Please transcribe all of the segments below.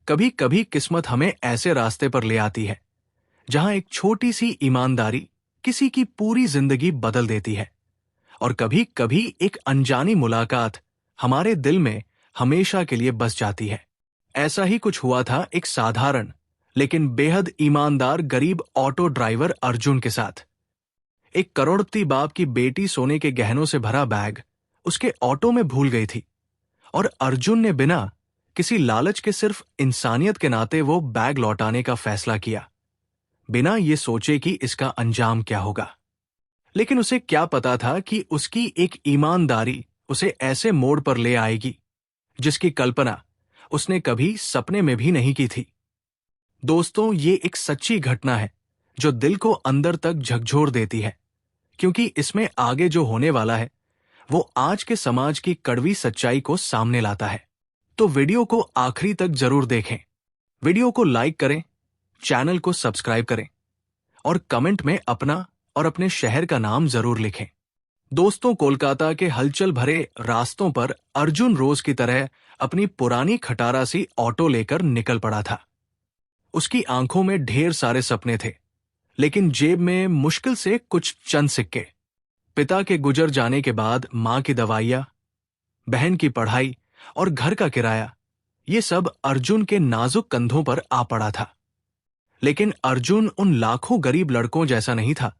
कभी कभी किस्मत हमें ऐसे रास्ते पर ले आती है जहां एक छोटी सी ईमानदारी किसी की पूरी जिंदगी बदल देती है, और कभी कभी एक अनजानी मुलाकात हमारे दिल में हमेशा के लिए बस जाती है। ऐसा ही कुछ हुआ था एक साधारण लेकिन बेहद ईमानदार गरीब ऑटो ड्राइवर अर्जुन के साथ। एक करोड़पति बाप की बेटी सोने के गहनों से भरा बैग उसके ऑटो में भूल गई थी, और अर्जुन ने बिना किसी लालच के सिर्फ इंसानियत के नाते वो बैग लौटाने का फैसला किया, बिना ये सोचे कि इसका अंजाम क्या होगा। लेकिन उसे क्या पता था कि उसकी एक ईमानदारी उसे ऐसे मोड़ पर ले आएगी जिसकी कल्पना उसने कभी सपने में भी नहीं की थी। दोस्तों, ये एक सच्ची घटना है जो दिल को अंदर तक झकझोर देती है, क्योंकि इसमें आगे जो होने वाला है वो आज के समाज की कड़वी सच्चाई को सामने लाता है। तो वीडियो को आखिरी तक जरूर देखें। वीडियो को लाइक करें, चैनल को सब्सक्राइब करें और कमेंट में अपना और अपने शहर का नाम जरूर लिखें। दोस्तों, कोलकाता के हलचल भरे रास्तों पर अर्जुन रोज की तरह अपनी पुरानी खटारा सी ऑटो लेकर निकल पड़ा था। उसकी आंखों में ढेर सारे सपने थे, लेकिन जेब में मुश्किल से कुछ चंद सिक्के। पिता के गुजर जाने के बाद मां की दवाइयां, बहन की पढ़ाई और घर का किराया, ये सब अर्जुन के नाजुक कंधों पर आ पड़ा था। लेकिन अर्जुन उन लाखों गरीब लड़कों जैसा नहीं था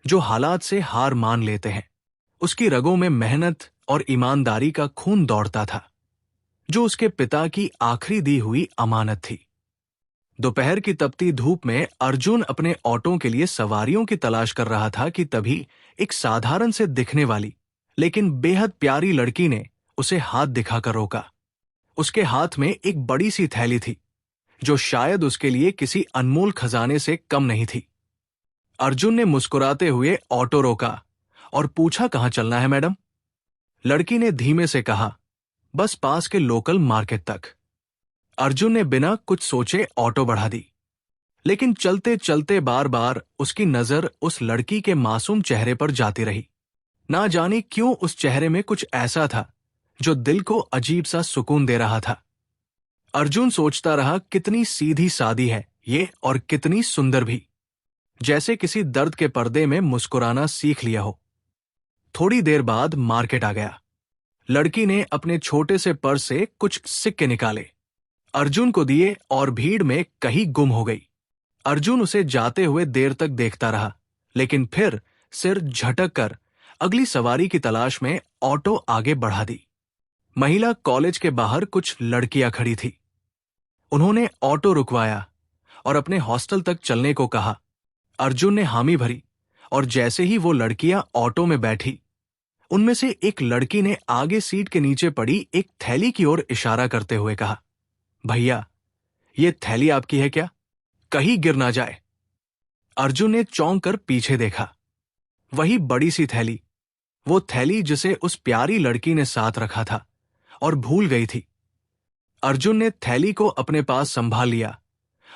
जो हालात से हार मान लेते हैं। उसकी रगों में मेहनत और ईमानदारी का खून दौड़ता था, जो उसके पिता की आखिरी दी हुई अमानत थी। दोपहर की तपती धूप में अर्जुन अपने ऑटो के लिए सवारियों की तलाश कर रहा था कि तभी एक साधारण से दिखने वाली लेकिन बेहद प्यारी लड़की ने उसे हाथ दिखाकर रोका। उसके हाथ में एक बड़ी सी थैली थी जो शायद उसके लिए किसी अनमोल खजाने से कम नहीं थी। अर्जुन ने मुस्कुराते हुए ऑटो रोका और पूछा, कहां चलना है मैडम? लड़की ने धीमे से कहा, बस पास के लोकल मार्केट तक। अर्जुन ने बिना कुछ सोचे ऑटो बढ़ा दी, लेकिन चलते चलते बार बार उसकी नजर उस लड़की के मासूम चेहरे पर जाती रही। ना जाने क्यों उस चेहरे में कुछ ऐसा था जो दिल को अजीब सा सुकून दे रहा था। अर्जुन सोचता रहा, कितनी सीधी सादी है ये और कितनी सुंदर भी, जैसे किसी दर्द के पर्दे में मुस्कुराना सीख लिया हो। थोड़ी देर बाद मार्केट आ गया। लड़की ने अपने छोटे से पर्स से कुछ सिक्के निकाले, अर्जुन को दिए और भीड़ में कहीं गुम हो गई। अर्जुन उसे जाते हुए देर तक देखता रहा, लेकिन फिर सिर झटक कर अगली सवारी की तलाश में ऑटो आगे बढ़ा दी। महिला कॉलेज के बाहर कुछ लड़कियां खड़ी थी। उन्होंने ऑटो रुकवाया और अपने हॉस्टल तक चलने को कहा। अर्जुन ने हामी भरी, और जैसे ही वो लड़कियां ऑटो में बैठी, उनमें से एक लड़की ने आगे सीट के नीचे पड़ी एक थैली की ओर इशारा करते हुए कहा, भैया, ये थैली आपकी है क्या? कहीं गिर ना जाए। अर्जुन ने चौंक कर पीछे देखा। वही बड़ी सी थैली, वो थैली जिसे उस प्यारी लड़की ने साथ रखा था और भूल गई थी। अर्जुन ने थैली को अपने पास संभाल लिया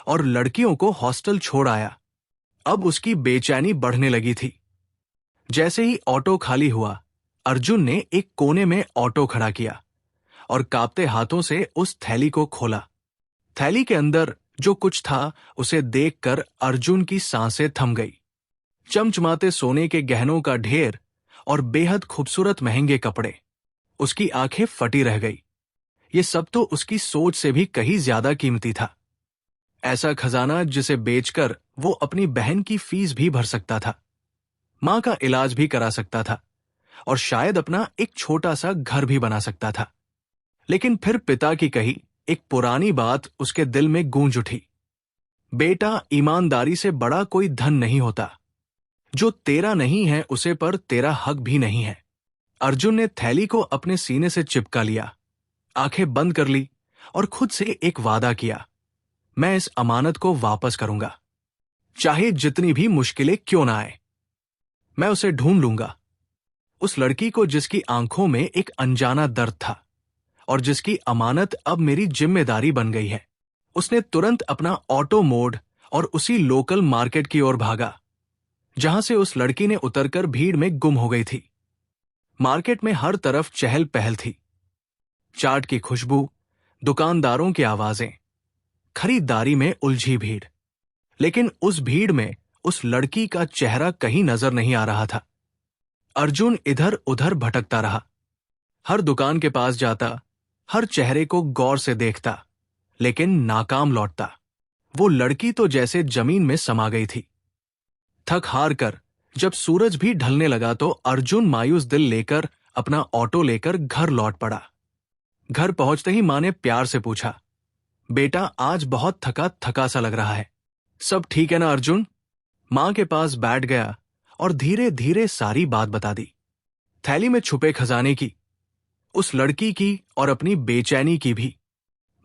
और लड़कियों को हॉस्टल छोड़ आया। अब उसकी बेचैनी बढ़ने लगी थी। जैसे ही ऑटो खाली हुआ, अर्जुन ने एक कोने में ऑटो खड़ा किया और कांपते हाथों से उस थैली को खोला। थैली के अंदर जो कुछ था उसे देखकर अर्जुन की सांसें थम गई। चमचमाते सोने के गहनों का ढेर और बेहद खूबसूरत महंगे कपड़े। उसकी आंखें फटी रह गई। ये सब तो उसकी सोच से भी कहीं ज्यादा कीमती था। ऐसा खजाना जिसे बेचकर वो अपनी बहन की फीस भी भर सकता था, मां का इलाज भी करा सकता था और शायद अपना एक छोटा सा घर भी बना सकता था। लेकिन फिर पिता की कही एक पुरानी बात उसके दिल में गूंज उठी, बेटा, ईमानदारी से बड़ा कोई धन नहीं होता। जो तेरा नहीं है उसे पर तेरा हक भी नहीं है। अर्जुन ने थैली को अपने सीने से चिपका लिया, आंखें बंद कर ली और खुद से एक वादा किया, मैं इस अमानत को वापस करूंगा, चाहे जितनी भी मुश्किलें क्यों ना आए। मैं उसे ढूंढ लूंगा, उस लड़की को जिसकी आंखों में एक अनजाना दर्द था और जिसकी अमानत अब मेरी जिम्मेदारी बन गई है। उसने तुरंत अपना ऑटो मोड़ और उसी लोकल मार्केट की ओर भागा जहां से उस लड़की ने उतरकर भीड़ में गुम हो गई थी। मार्केट में हर तरफ चहल पहल थी। चाट की खुशबू, दुकानदारों की आवाजें खरीदारी में उलझी भीड़। लेकिन उस भीड़ में उस लड़की का चेहरा कहीं नजर नहीं आ रहा था। अर्जुन इधर उधर भटकता रहा, हर दुकान के पास जाता, हर चेहरे को गौर से देखता, लेकिन नाकाम लौटता। वो लड़की तो जैसे जमीन में समा गई थी। थक हार कर जब सूरज भी ढलने लगा तो अर्जुन मायूस दिल लेकर अपना ऑटो लेकर घर लौट पड़ा। घर पहुंचते ही मां ने प्यार से पूछा, बेटा आज बहुत थका थका सा लग रहा है, सब ठीक है ना अर्जुन? मां के पास बैठ गया और धीरे धीरे सारी बात बता दी। थैली में छुपे खजाने की, उस लड़की की और अपनी बेचैनी की भी।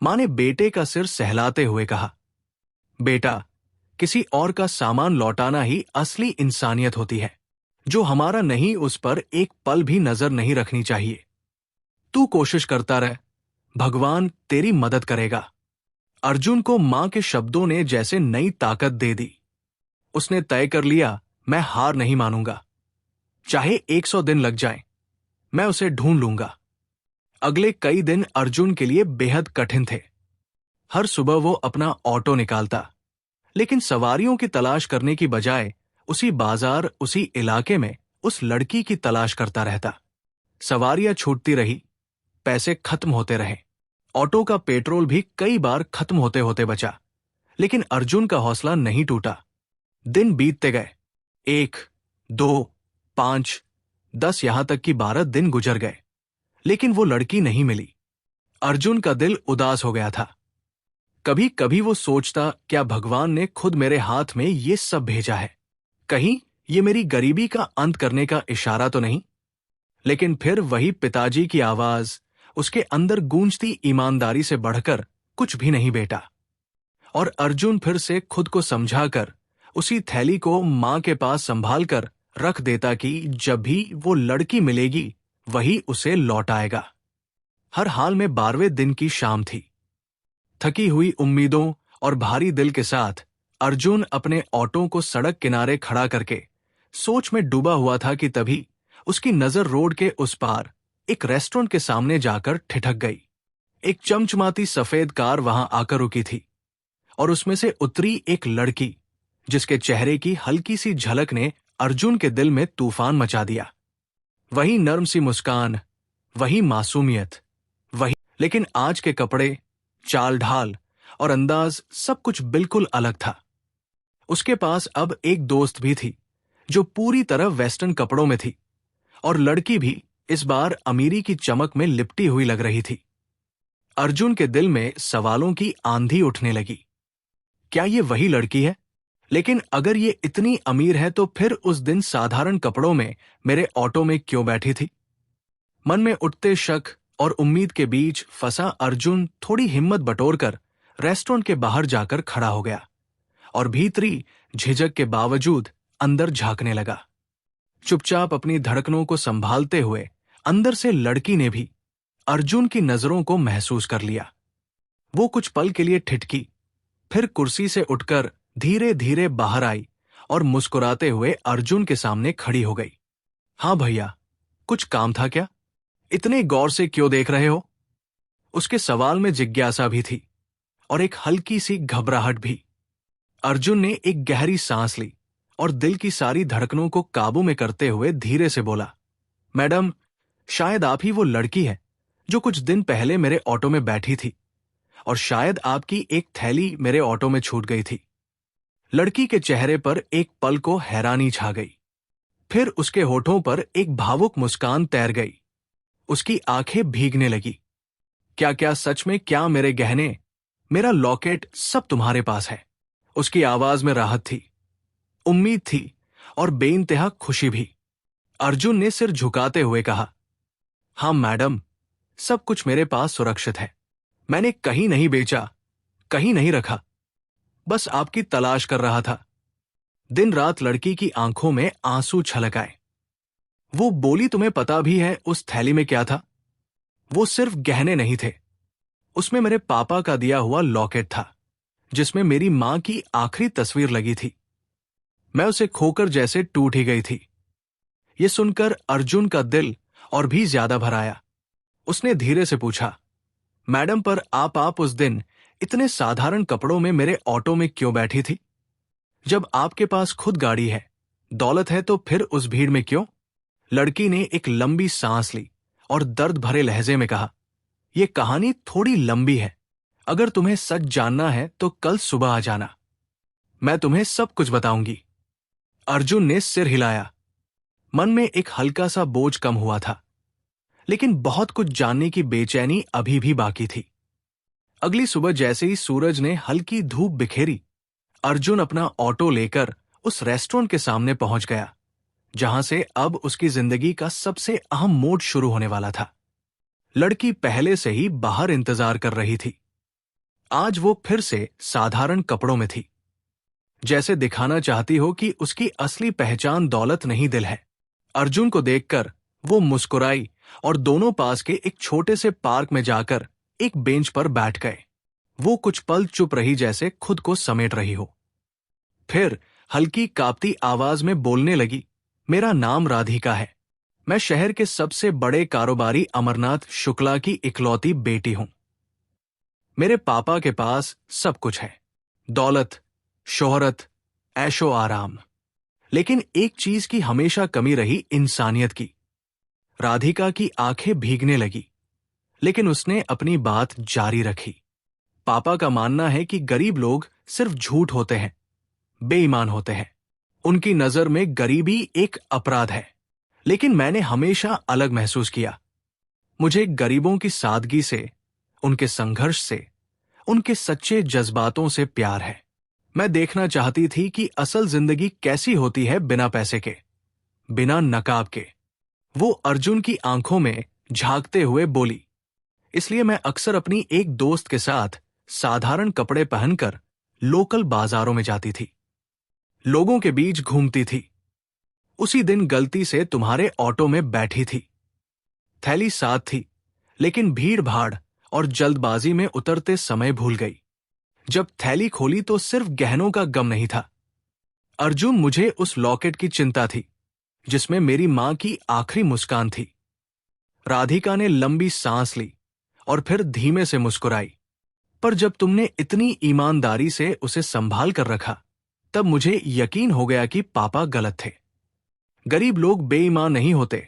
मां ने बेटे का सिर सहलाते हुए कहा, बेटा किसी और का सामान लौटाना ही असली इंसानियत होती है। जो हमारा नहीं उस पर एक पल भी नजर नहीं रखनी चाहिए। तू कोशिश करता रह, भगवान तेरी मदद करेगा। अर्जुन को मां के शब्दों ने जैसे नई ताकत दे दी। उसने तय कर लिया, मैं हार नहीं मानूंगा, चाहे 100 दिन लग जाएं, मैं उसे ढूंढ लूंगा। अगले कई दिन अर्जुन के लिए बेहद कठिन थे। हर सुबह वो अपना ऑटो निकालता, लेकिन सवारियों की तलाश करने की बजाय उसी बाजार, उसी इलाके में उस लड़की की तलाश करता रहता। सवारियां छूटती रही, पैसे खत्म होते रहे, ऑटो का पेट्रोल भी कई बार खत्म होते होते बचा, लेकिन अर्जुन का हौसला नहीं टूटा। दिन बीतते गए, 1, 2, 5, 10, यहां तक कि 12 दिन गुजर गए, लेकिन वो लड़की नहीं मिली। अर्जुन का दिल उदास हो गया था। कभी कभी वो सोचता, क्या भगवान ने खुद मेरे हाथ में ये सब भेजा है? कहीं ये मेरी गरीबी का अंत करने का इशारा तो नहीं? लेकिन फिर वही पिताजी की आवाज, उसके अंदर गूंजती ईमानदारी से बढ़कर कुछ भी नहीं बेटा। और अर्जुन फिर से खुद को समझाकर उसी थैली को मां के पास संभाल कर रख देता कि जब भी वो लड़की मिलेगी वही उसे लौटाएगा। हर हाल में 12वें दिन की शाम थी। थकी हुई उम्मीदों और भारी दिल के साथ अर्जुन अपने ऑटो को सड़क किनारे खड़ा करके सोच में डूबा हुआ था कि तभी उसकी नजर रोड के उस पार एक रेस्टोरेंट के सामने जाकर ठिठक गई। एक चमचमाती सफेद कार वहां आकर रुकी थी और उसमें से उतरी एक लड़की, जिसके चेहरे की हल्की सी झलक ने अर्जुन के दिल में तूफान मचा दिया। वही नर्म सी मुस्कान, वही मासूमियत, वही, लेकिन आज के कपड़े, चाल ढाल और अंदाज सब कुछ बिल्कुल अलग था। उसके पास अब एक दोस्त भी थी जो पूरी तरह वेस्टर्न कपड़ों में थी, और लड़की भी इस बार अमीरी की चमक में लिपटी हुई लग रही थी। अर्जुन के दिल में सवालों की आंधी उठने लगी। क्या ये वही लड़की है? लेकिन अगर ये इतनी अमीर है तो फिर उस दिन साधारण कपड़ों में मेरे ऑटो में क्यों बैठी थी? मन में उठते शक और उम्मीद के बीच फंसा अर्जुन थोड़ी हिम्मत बटोरकर रेस्टोरेंट के बाहर जाकर खड़ा हो गया और भीतरी झिझक के बावजूद अंदर झांकने लगा। चुपचाप अपनी धड़कनों को संभालते हुए अंदर से लड़की ने भी अर्जुन की नजरों को महसूस कर लिया। वो कुछ पल के लिए ठिठकी, फिर कुर्सी से उठकर धीरे धीरे बाहर आई और मुस्कुराते हुए अर्जुन के सामने खड़ी हो गई। हाँ भैया, कुछ काम था क्या? इतने गौर से क्यों देख रहे हो? उसके सवाल में जिज्ञासा भी थी और एक हल्की सी घबराहट भी। अर्जुन ने एक गहरी सांस ली और दिल की सारी धड़कनों को काबू में करते हुए धीरे से बोला, मैडम, शायद आप ही वो लड़की है जो कुछ दिन पहले मेरे ऑटो में बैठी थी, और शायद आपकी एक थैली मेरे ऑटो में छूट गई थी। लड़की के चेहरे पर एक पल को हैरानी छा गई, फिर उसके होठों पर एक भावुक मुस्कान तैर गई। उसकी आंखें भीगने लगी। क्या क्या सच में? क्या मेरे गहने, मेरा लॉकेट सब तुम्हारे पास है? उसकी आवाज में राहत थी, उम्मीद थी और बेइंतहा खुशी भी। अर्जुन ने सिर झुकाते हुए कहा, हाँ मैडम, सब कुछ मेरे पास सुरक्षित है। मैंने कहीं नहीं बेचा, कहीं नहीं रखा, बस आपकी तलाश कर रहा था। दिन रात लड़की की आंखों में आंसू छलक आए। वो बोली, तुम्हें पता भी है उस थैली में क्या था? वो सिर्फ गहने नहीं थे, उसमें मेरे पापा का दिया हुआ लॉकेट था, जिसमें मेरी मां की आखिरी तस्वीर लगी थी। मैं उसे खोकर जैसे टूट ही गई थी। ये सुनकर अर्जुन का दिल और भी ज्यादा भर आया। उसने धीरे से पूछा, मैडम, पर आप उस दिन इतने साधारण कपड़ों में मेरे ऑटो में क्यों बैठी थी? जब आपके पास खुद गाड़ी है, दौलत है, तो फिर उस भीड़ में क्यों? लड़की ने एक लंबी सांस ली और दर्द भरे लहजे में कहा, यह कहानी थोड़ी लंबी है। अगर तुम्हें सच जानना है तो कल सुबह आ जाना, मैं तुम्हें सब कुछ बताऊंगी। अर्जुन ने सिर हिलाया। मन में एक हल्का सा बोझ कम हुआ था, लेकिन बहुत कुछ जानने की बेचैनी अभी भी बाकी थी। अगली सुबह जैसे ही सूरज ने हल्की धूप बिखेरी, अर्जुन अपना ऑटो लेकर उस रेस्टोरेंट के सामने पहुंच गया, जहां से अब उसकी जिंदगी का सबसे अहम मोड़ शुरू होने वाला था। लड़की पहले से ही बाहर इंतजार कर रही थी। आज वो फिर से साधारण कपड़ों में थी, जैसे दिखाना चाहती हो कि उसकी असली पहचान दौलत नहीं, दिल है। अर्जुन को देखकर वो मुस्कुराई और दोनों पास के एक छोटे से पार्क में जाकर एक बेंच पर बैठ गए। वो कुछ पल चुप रही, जैसे खुद को समेट रही हो। फिर हल्की कांपती आवाज में बोलने लगी, मेरा नाम राधिका है। मैं शहर के सबसे बड़े कारोबारी अमरनाथ शुक्ला की इकलौती बेटी हूं। मेरे पापा के पास सब कुछ है, दौलत, शोहरत, ऐशो आराम, लेकिन एक चीज की हमेशा कमी रही, इंसानियत की। राधिका की आंखें भीगने लगी, लेकिन उसने अपनी बात जारी रखी। पापा का मानना है कि गरीब लोग सिर्फ झूठ होते हैं, बेईमान होते हैं। उनकी नजर में गरीबी एक अपराध है, लेकिन मैंने हमेशा अलग महसूस किया। मुझे गरीबों की सादगी से, उनके संघर्ष से, उनके सच्चे जज्बातों से प्यार है। मैं देखना चाहती थी कि असल जिंदगी कैसी होती है, बिना पैसे के, बिना नकाब के। वो अर्जुन की आंखों में झांकते हुए बोली, इसलिए मैं अक्सर अपनी एक दोस्त के साथ साधारण कपड़े पहनकर लोकल बाजारों में जाती थी, लोगों के बीच घूमती थी। उसी दिन गलती से तुम्हारे ऑटो में बैठी थी। थैली साथ थी, लेकिन भीड़ भाड़ और जल्दबाजी में उतरते समय भूल गई। जब थैली खोली तो सिर्फ गहनों का गम नहीं था अर्जुन, मुझे उस लॉकेट की चिंता थी, जिसमें मेरी मां की आखिरी मुस्कान थी। राधिका ने लंबी सांस ली और फिर धीमे से मुस्कुराई, पर जब तुमने इतनी ईमानदारी से उसे संभाल कर रखा, तब मुझे यकीन हो गया कि पापा गलत थे। गरीब लोग बेईमान नहीं होते,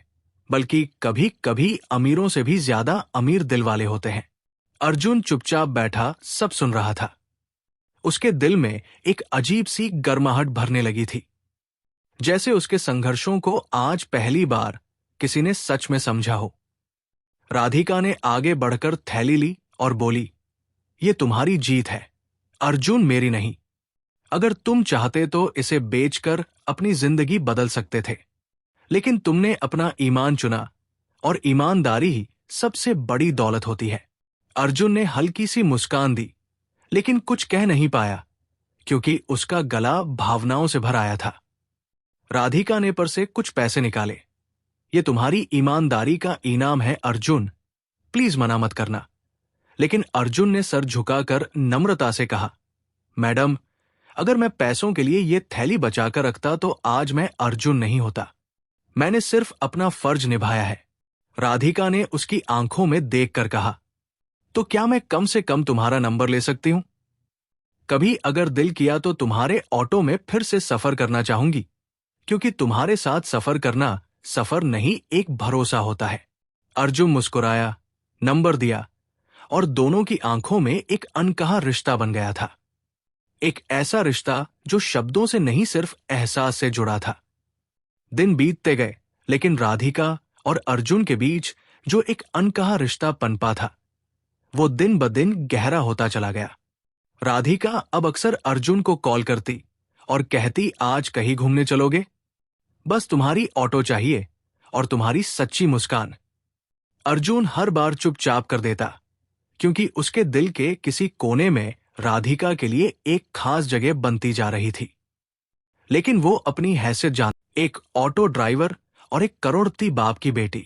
बल्कि कभी कभी अमीरों से भी ज्यादा अमीर दिल वाले होते हैं। अर्जुन चुपचाप बैठा सब सुन रहा था। उसके दिल में एक अजीब सी गर्माहट भरने लगी थी, जैसे उसके संघर्षों को आज पहली बार किसी ने सच में समझा हो। राधिका ने आगे बढ़कर थैली ली और बोली, ये तुम्हारी जीत है अर्जुन, मेरी नहीं। अगर तुम चाहते तो इसे बेचकर अपनी जिंदगी बदल सकते थे, लेकिन तुमने अपना ईमान चुना, और ईमानदारी ही सबसे बड़ी दौलत होती है। अर्जुन ने हल्की सी मुस्कान दी, लेकिन कुछ कह नहीं पाया, क्योंकि उसका गला भावनाओं से भर आया था। राधिका ने पर्स से कुछ पैसे निकाले। ये तुम्हारी ईमानदारी का इनाम है अर्जुन, प्लीज मना मत करना। लेकिन अर्जुन ने सर झुकाकर नम्रता से कहा, मैडम, अगर मैं पैसों के लिए ये थैली बचाकर रखता तो आज मैं अर्जुन नहीं होता। मैंने सिर्फ अपना फर्ज निभाया है। राधिका ने उसकी आंखों में देखकर कहा, तो क्या मैं कम से कम तुम्हारा नंबर ले सकती हूं? कभी अगर दिल किया तो तुम्हारे ऑटो में फिर से सफर करना चाहूंगी, क्योंकि तुम्हारे साथ सफर करना सफर नहीं, एक भरोसा होता है। अर्जुन मुस्कुराया, नंबर दिया, और दोनों की आंखों में एक अनकहा रिश्ता बन गया था। एक ऐसा रिश्ता जो शब्दों से नहीं, सिर्फ एहसास से जुड़ा था। दिन बीतते गए, लेकिन राधिका और अर्जुन के बीच जो एक अनकहा रिश्ता पनपा था, वो दिन ब दिन गहरा होता चला गया। राधिका अब अक्सर अर्जुन को कॉल करती और कहती, आज कहीं घूमने चलोगे? बस तुम्हारी ऑटो चाहिए और तुम्हारी सच्ची मुस्कान। अर्जुन हर बार चुपचाप कर देता, क्योंकि उसके दिल के किसी कोने में राधिका के लिए एक खास जगह बनती जा रही थी। लेकिन वो अपनी हैसियत जान, एक ऑटो ड्राइवर और एक करोड़पति बाप की बेटी,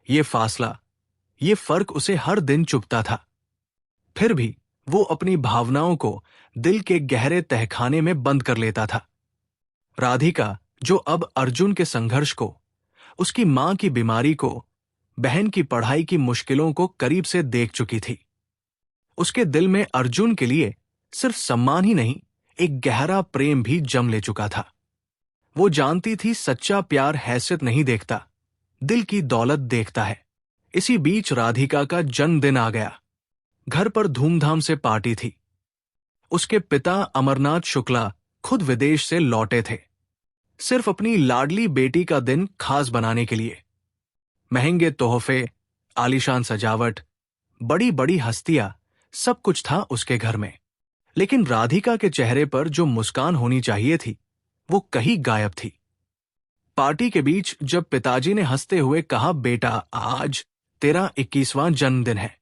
ये फासला, ये फर्क उसे हर दिन चुभता था। फिर भी वो अपनी भावनाओं को दिल के गहरे तहखाने में बंद कर लेता था। राधिका, जो अब अर्जुन के संघर्ष को, उसकी मां की बीमारी को, बहन की पढ़ाई की मुश्किलों को करीब से देख चुकी थी, उसके दिल में अर्जुन के लिए सिर्फ सम्मान ही नहीं, एक गहरा प्रेम भी जम ले चुका था। वो जानती थी सच्चा प्यार हैसियत नहीं देखता, दिल की दौलत देखता है। इसी बीच राधिका का जन्मदिन आ गया। घर पर धूमधाम से पार्टी थी। उसके पिता अमरनाथ शुक्ला खुद विदेश से लौटे थे, सिर्फ अपनी लाडली बेटी का दिन खास बनाने के लिए। महंगे तोहफे, आलीशान सजावट, बड़ी बड़ी हस्तियां, सब कुछ था उसके घर में। लेकिन राधिका के चेहरे पर जो मुस्कान होनी चाहिए थी, वो कहीं गायब थी। पार्टी के बीच जब पिताजी ने हंसते हुए कहा, बेटा आज तेरा 21वां जन्मदिन है,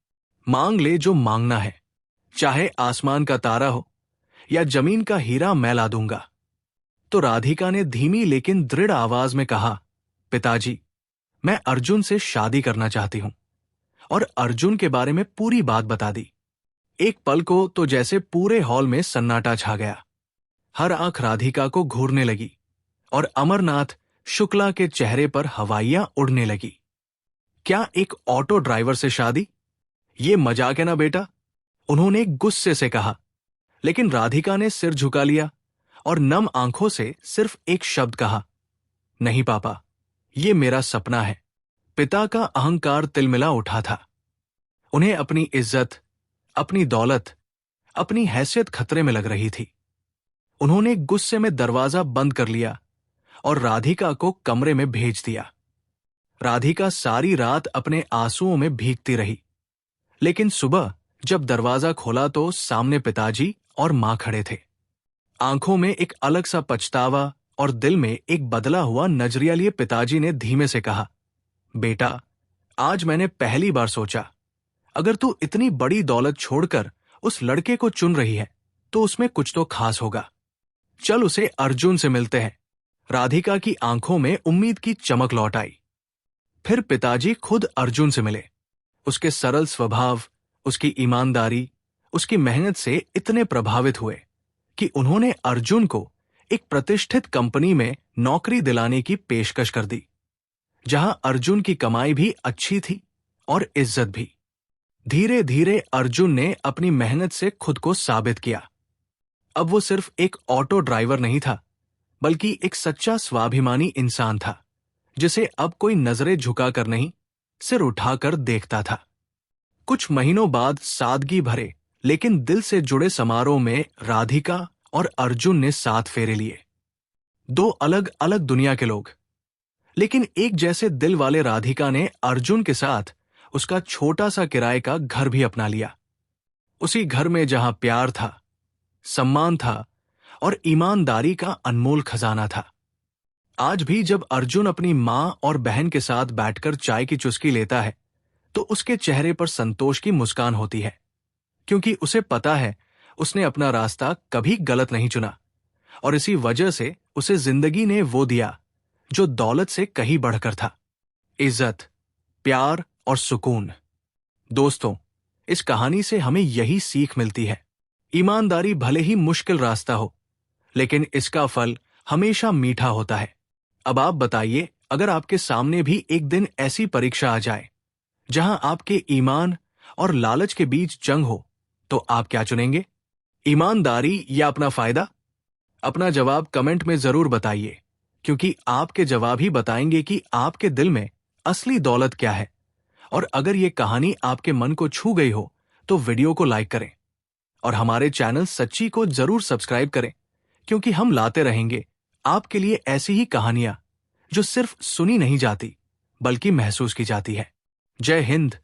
मांग ले जो मांगना है, चाहे आसमान का तारा हो या जमीन का हीरा मैं ला दूंगा। तो राधिका ने धीमी लेकिन दृढ़ आवाज में कहा, पिताजी मैं अर्जुन से शादी करना चाहती हूं। और अर्जुन के बारे में पूरी बात बता दी। एक पल को तो जैसे पूरे हॉल में सन्नाटा छा गया। हर आंख राधिका को घूरने लगी और अमरनाथ शुक्ला के चेहरे पर हवाइयां उड़ने लगी। क्या एक ऑटो ड्राइवर से शादी? ये मजाक है ना बेटा, उन्होंने गुस्से से कहा। लेकिन राधिका ने सिर झुका लिया और नम आंखों से सिर्फ एक शब्द कहा, नहीं पापा, ये मेरा सपना है। पिता का अहंकार तिलमिला उठा था। उन्हें अपनी इज्जत, अपनी दौलत, अपनी हैसियत खतरे में लग रही थी। उन्होंने गुस्से में दरवाजा बंद कर लिया और राधिका को कमरे में भेज दिया। राधिका सारी रात अपने आंसुओं में भीगती रही। लेकिन सुबह जब दरवाजा खोला तो सामने पिताजी और मां खड़े थे। आंखों में एक अलग सा पछतावा और दिल में एक बदला हुआ नजरिया लिए पिताजी ने धीमे से कहा, बेटा आज मैंने पहली बार सोचा, अगर तू इतनी बड़ी दौलत छोड़कर उस लड़के को चुन रही है तो उसमें कुछ तो खास होगा। चल उसे अर्जुन से मिलते हैं। राधिका की आंखों में उम्मीद की चमक लौट आई। फिर पिताजी खुद अर्जुन से मिले। उसके सरल स्वभाव, उसकी ईमानदारी, उसकी मेहनत से इतने प्रभावित हुए कि उन्होंने अर्जुन को एक प्रतिष्ठित कंपनी में नौकरी दिलाने की पेशकश कर दी, जहां अर्जुन की कमाई भी अच्छी थी और इज्जत भी। धीरे धीरे अर्जुन ने अपनी मेहनत से खुद को साबित किया। अब वो सिर्फ एक ऑटो ड्राइवर नहीं था, बल्कि एक सच्चा स्वाभिमानी इंसान था, जिसे अब कोई नजरें झुकाकर नहीं, सिर उठाकर देखता था। कुछ महीनों बाद सादगी भरे लेकिन दिल से जुड़े समारोह में राधिका और अर्जुन ने साथ फेरे लिए। दो अलग अलग दुनिया के लोग, लेकिन एक जैसे दिल वाले राधिका ने अर्जुन के साथ उसका छोटा सा किराए का घर भी अपना लिया। उसी घर में जहां प्यार था, सम्मान था और ईमानदारी का अनमोल खजाना था। आज भी जब अर्जुन अपनी मां और बहन के साथ बैठकर चाय की चुस्की लेता है तो उसके चेहरे पर संतोष की मुस्कान होती है, क्योंकि उसे पता है उसने अपना रास्ता कभी गलत नहीं चुना और इसी वजह से उसे जिंदगी ने वो दिया जो दौलत से कहीं बढ़कर था, इज्जत, प्यार और सुकून। दोस्तों, इस कहानी से हमें यही सीख मिलती है, ईमानदारी भले ही मुश्किल रास्ता हो, लेकिन इसका फल हमेशा मीठा होता है। अब आप बताइए, अगर आपके सामने भी एक दिन ऐसी परीक्षा आ जाए जहां आपके ईमान और लालच के बीच जंग हो, तो आप क्या चुनेंगे? ईमानदारी या अपना फायदा? अपना जवाब कमेंट में जरूर बताइए, क्योंकि आपके जवाब ही बताएंगे कि आपके दिल में असली दौलत क्या है। और अगर ये कहानी आपके मन को छू गई हो तो वीडियो को लाइक करें और हमारे चैनल सच्ची को जरूर सब्सक्राइब करें, क्योंकि हम लाते रहेंगे आपके लिए ऐसी ही कहानियां जो सिर्फ सुनी नहीं जाती बल्कि महसूस की जाती है। जय हिंद।